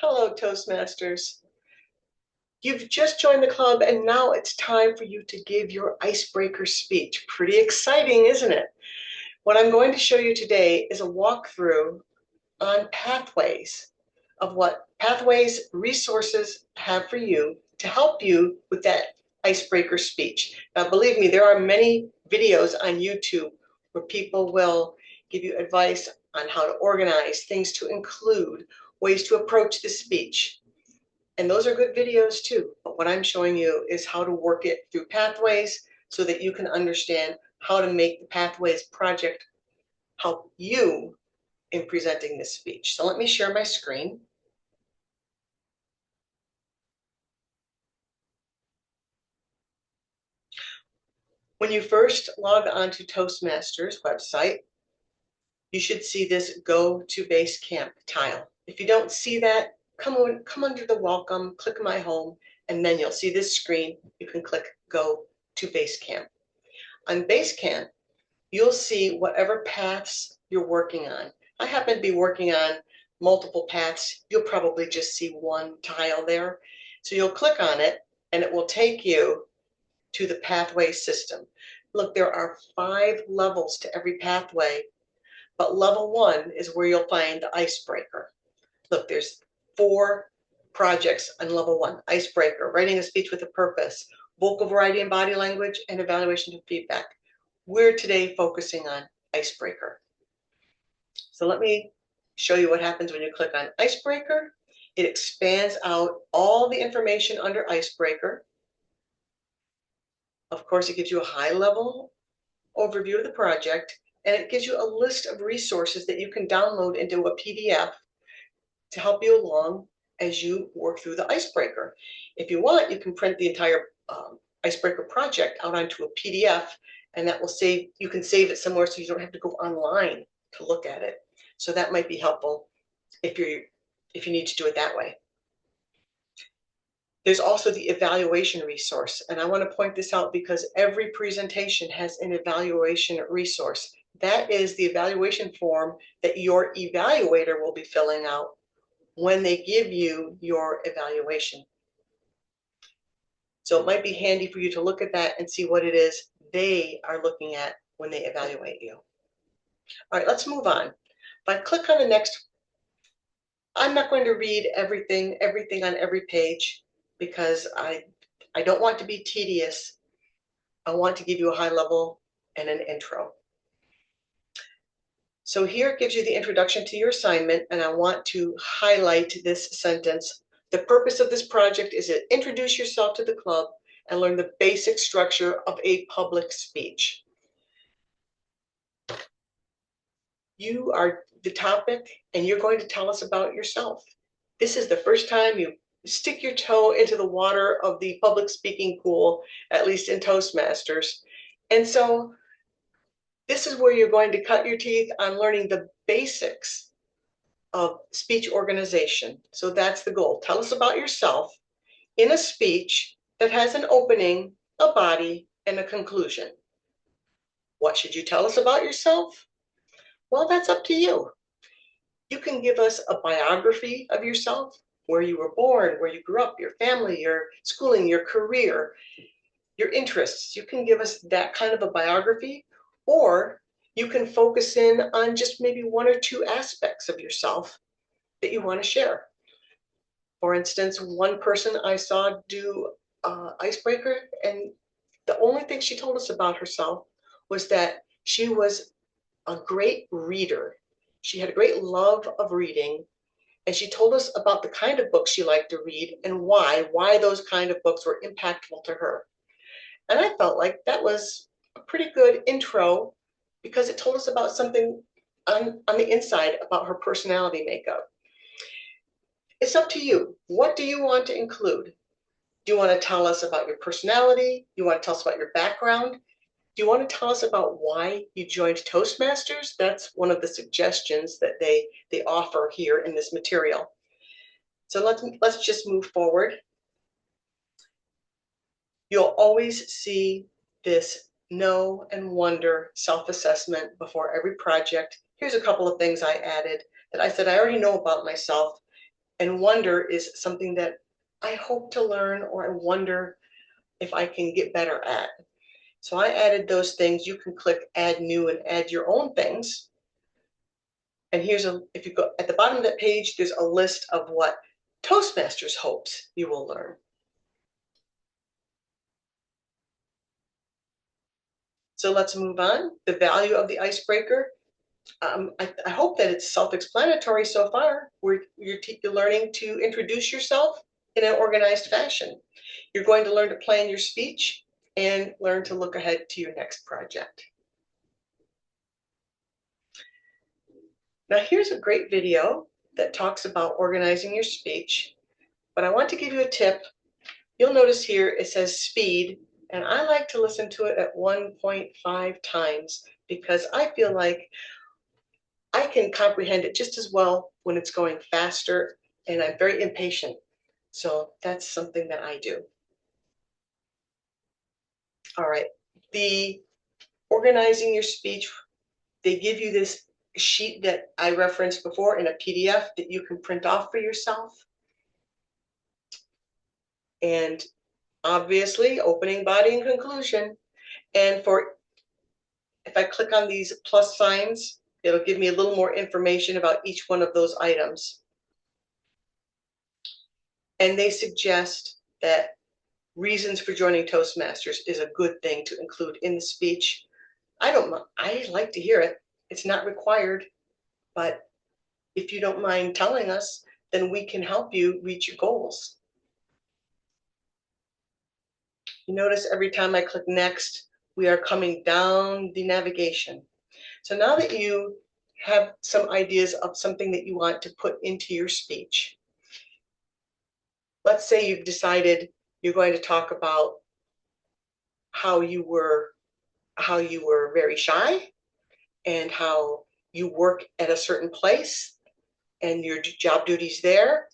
Hello, Toastmasters. You've just joined the club, and now it's time for you to give your icebreaker speech. Pretty exciting, isn't it? What I'm going to show you today is a walkthrough on pathways, of what pathways resources have for you to help you with that icebreaker speech. Now, believe me, there are many videos on YouTube where people will give you advice on how to organize, things to include, ways to approach the speech. And those are good videos too. But what I'm showing you is how to work it through pathways so that you can understand how to make the pathways project help you in presenting this speech. So let me share my screen. When you first log on to Toastmasters website, you should see this Go to Basecamp tile. If you don't see that, come under the welcome, click my home, and then you'll see this screen. You can click Go to Basecamp. On Basecamp, you'll see whatever paths you're working on. I happen to be working on multiple paths. You'll probably just see one tile there. So you'll click on it and it will take you to the pathway system. Look, there are 5 levels to every pathway, but level 1 is where you'll find the icebreaker. Look, there's 4 projects on level 1. Icebreaker, writing a speech with a purpose, vocal variety and body language, and evaluation and feedback. We're today focusing on icebreaker. So let me show you what happens when you click on icebreaker. It expands out all the information under icebreaker. Of course, it gives you a high-level overview of the project, and it gives you a list of resources that you can download into a PDF to help you along as you work through the icebreaker. If you want, you can print the entire icebreaker project out onto a PDF, and that will save, you can save it somewhere so you don't have to go online to look at it. So that might be helpful if you need to do it that way. There's also the evaluation resource, and I want to point this out because every presentation has an evaluation resource. That is the evaluation form that your evaluator will be filling out when they give you your evaluation. So it might be handy for you to look at that and see what it is they are looking at when they evaluate you. All right, let's move on. If I click on the next, I'm not going to read everything on every page because I don't want to be tedious. I want to give you a high level and an intro. So here it gives you the introduction to your assignment, and I want to highlight this sentence. The purpose of this project is to introduce yourself to the club and learn the basic structure of a public speech. You are the topic, and you're going to tell us about yourself. This is the first time you stick your toe into the water of the public speaking pool, at least in Toastmasters. And so this is where you're going to cut your teeth on learning the basics of speech organization. So that's the goal. Tell us about yourself in a speech that has an opening, a body, and a conclusion. What should you tell us about yourself? Well, that's up to you. You can give us a biography of yourself, where you were born, where you grew up, your family, your schooling, your career, your interests. You can give us that kind of a biography, or you can focus in on just maybe 1 or 2 aspects of yourself that you want to share. For instance, one person I saw do icebreaker, and the only thing she told us about herself was that she was a great reader. She had a great love of reading, and she told us about the kind of books she liked to read and why those kind of books were impactful to her. And I felt like that was a pretty good intro because it told us about something on the inside about her personality makeup. It's up to you. What do you want to include? Do you want to tell us about your personality? Do you want to tell us about your background? Do you want to tell us about why you joined Toastmasters? That's one of the suggestions that they offer here in this material. So let's just move forward. You'll always see this know and wonder self-assessment before every project. Here's a couple of things I added that I said I already know about myself, And wonder is something that I hope to learn, or I wonder if I can get better at. So I added those things. You can click add new and add your own things. And if you go at the bottom of that page, there's a list of what Toastmasters hopes you will learn. So let's move on. The value of the icebreaker. I hope that it's self-explanatory so far. You're learning to introduce yourself in an organized fashion. You're going to learn to plan your speech and learn to look ahead to your next project. Now here's a great video that talks about organizing your speech, but I want to give you a tip. You'll notice here it says speed, and I like to listen to it at 1.5 times because I feel like I can comprehend it just as well when it's going faster, and I'm very impatient. So that's something that I do. All right, the organizing your speech, they give you this sheet that I referenced before in a PDF that you can print off for yourself. And obviously, opening, body, and conclusion. And if I click on these plus signs, it'll give me a little more information about each one of those items. And they suggest that reasons for joining Toastmasters is a good thing to include in the speech. I like to hear it. It's not required, but if you don't mind telling us, then we can help you reach your goals. You notice every time I click next, we are coming down the navigation. So now that you have some ideas of something that you want to put into your speech, let's say you've decided you're going to talk about how you were very shy and how you work at a certain place and your job duties there,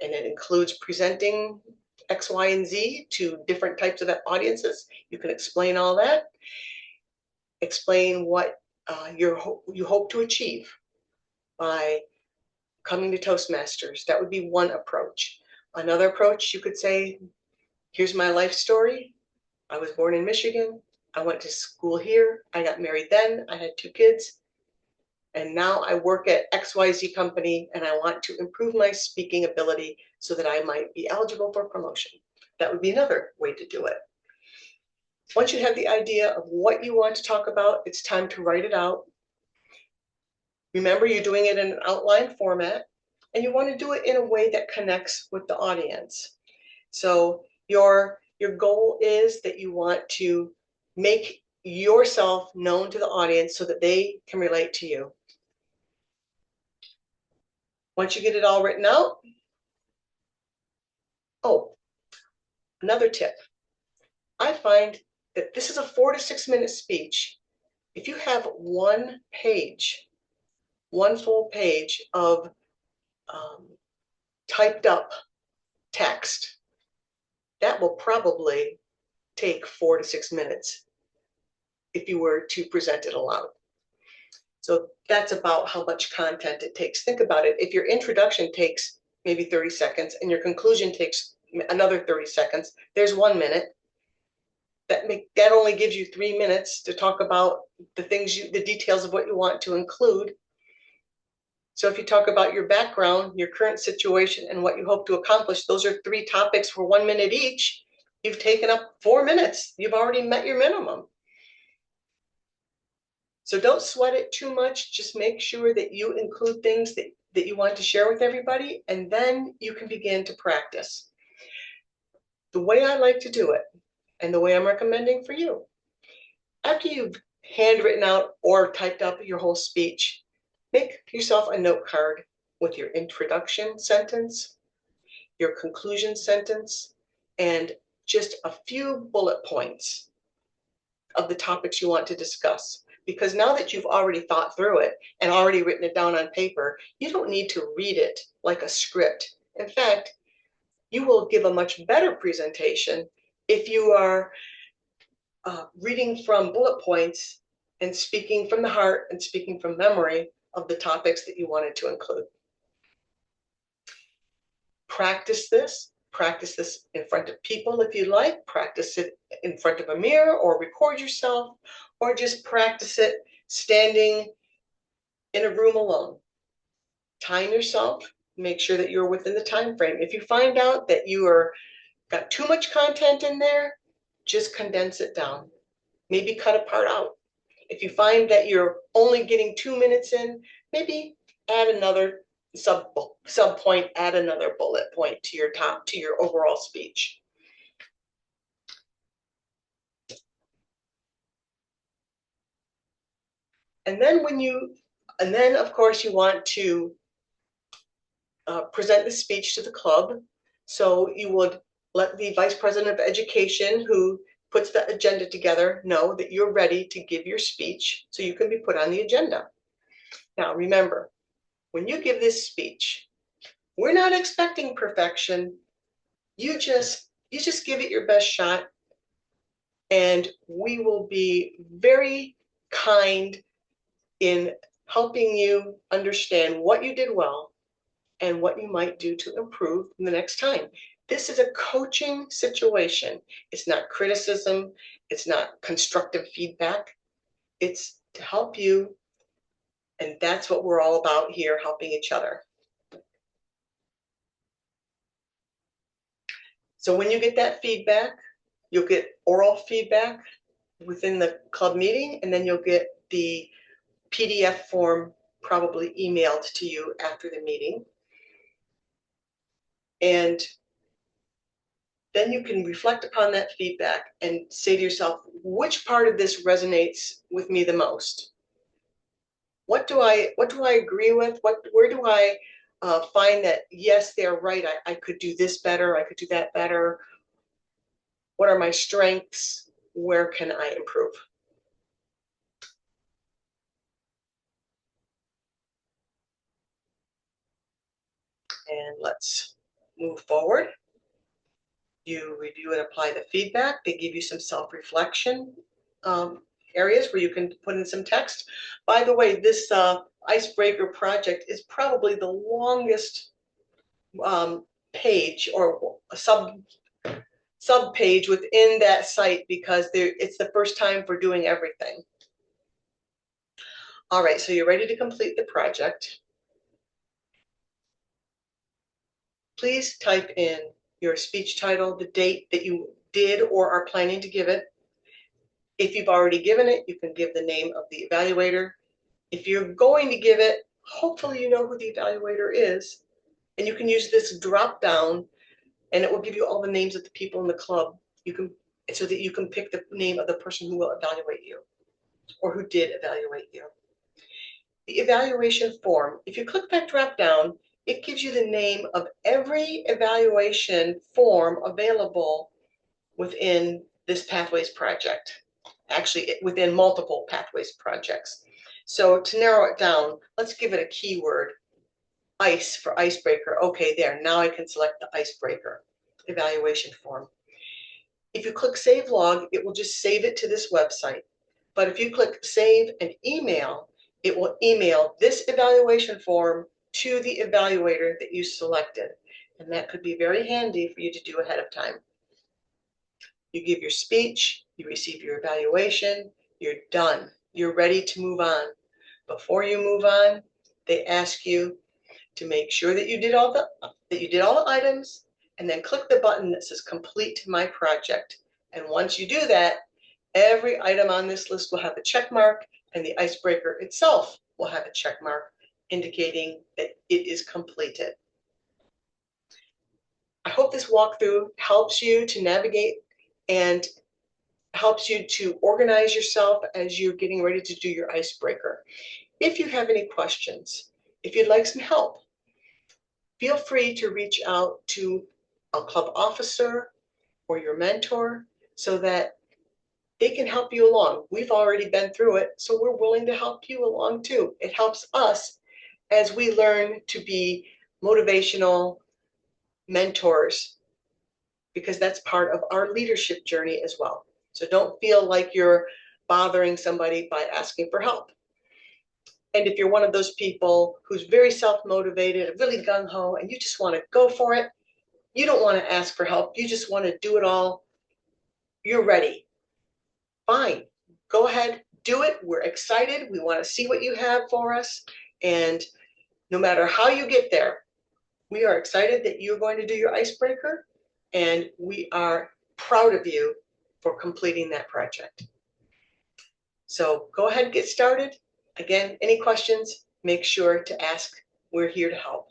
and it includes presenting X, Y, and Z to different types of audiences. You can explain all that. Explain what you hope to achieve by coming to Toastmasters. That would be one approach. Another approach, you could say, here's my life story. I was born in Michigan. I went to school here. I got married then. I had 2 kids. And now I work at XYZ company, and I want to improve my speaking ability so that I might be eligible for promotion. That would be another way to do it. Once you have the idea of what you want to talk about, it's time to write it out. Remember, you're doing it in an outline format, and you want to do it in a way that connects with the audience. So your goal is that you want to make yourself known to the audience so that they can relate to you. Once you get it all written out, another tip. I find that this is a 4 to 6 minute speech. If you have one full page of typed up text, that will probably take 4 to 6 minutes if you were to present it aloud. So that's about how much content it takes. Think about it. If your introduction takes maybe 30 seconds and your conclusion takes another 30 seconds, there's 1 minute. That only gives you 3 minutes to talk about the details of what you want to include. So if you talk about your background, your current situation, and what you hope to accomplish, those are 3 topics for 1 minute each. You've taken up 4 minutes. You've already met your minimum. So don't sweat it too much. Just make sure that you include things that you want to share with everybody, and then you can begin to practice. The way I like to do it, and the way I'm recommending for you, after you've handwritten out or typed up your whole speech, make yourself a note card with your introduction sentence, your conclusion sentence, and just a few bullet points of the topics you want to discuss. Because now that you've already thought through it and already written it down on paper, you don't need to read it like a script. In fact, you will give a much better presentation if you are reading from bullet points and speaking from the heart and speaking from memory of the topics that you wanted to include. Practice this. Practice this in front of people if you like. Practice it in front of a mirror or record yourself, or just practice it standing in a room alone. Time yourself. Make sure that you're within the time frame. If you find out that you are got too much content in there, just condense it down. Maybe cut a part out. If you find that you're only getting 2 minutes in, maybe add another sub point, add another bullet point to your overall speech. And then of course you want to present the speech to the club. So you would let the vice president of education, who puts the agenda together, know that you're ready to give your speech so you can be put on the agenda. Now remember, when you give this speech, we're not expecting perfection. You just give it your best shot, and we will be very kind in helping you understand what you did well and what you might do to improve the next time. This is a coaching situation. It's not criticism. It's not constructive feedback. It's to help you, and that's what we're all about here, helping each other. So when you get that feedback, you'll get oral feedback within the club meeting, and then you'll get the PDF form probably emailed to you after the meeting. And then you can reflect upon that feedback and say to yourself, which part of this resonates with me the most? What do I agree with? Where do I find that, yes, they're right, I could do this better, I could do that better? What are my strengths? Where can I improve? And let's move forward. You review and apply the feedback. They give you some self-reflection areas where you can put in some text. By the way, this icebreaker project is probably the longest page or a sub page within that site, because it's the first time for doing everything. All right, so you're ready to complete the project. Please type in your speech title, the date that you did or are planning to give it. If you've already given it, you can give the name of the evaluator. If you're going to give it, hopefully you know who the evaluator is, and you can use this drop down, and it will give you all the names of the people in the club. So that you can pick the name of the person who will evaluate you or who did evaluate you. The evaluation form, if you click that drop down, it gives you the name of every evaluation form available within this Pathways project. Actually, within multiple Pathways projects. So to narrow it down, let's give it a keyword. ICE for icebreaker. Okay, there. Now I can select the icebreaker evaluation form. If you click Save Log, it will just save it to this website. But if you click Save and Email, it will email this evaluation form to the evaluator that you selected. And that could be very handy for you to do ahead of time. You give your speech, you receive your evaluation, you're done. You're ready to move on. Before you move on, they ask you to make sure that you did all the items, and then click the button that says Complete My Project. And once you do that, every item on this list will have a check mark, and the icebreaker itself will have a check mark indicating that it is completed. I hope this walkthrough helps you to navigate and helps you to organize yourself as you're getting ready to do your icebreaker. If you have any questions, if you'd like some help, feel free to reach out to a club officer or your mentor so that they can help you along. We've already been through it, so we're willing to help you along too. It helps us as we learn to be motivational mentors, because that's part of our leadership journey as well. So don't feel like you're bothering somebody by asking for help. And if you're one of those people who's very self-motivated, really gung-ho, and you just want to go for it, you don't want to ask for help, you just want to do it all, you're ready. Fine, go ahead, do it. We're excited. We want to see what you have for us. And no matter how you get there, we are excited that you're going to do your icebreaker, and we are proud of you for completing that project. So go ahead and get started. Again, any questions, make sure to ask. We're here to help.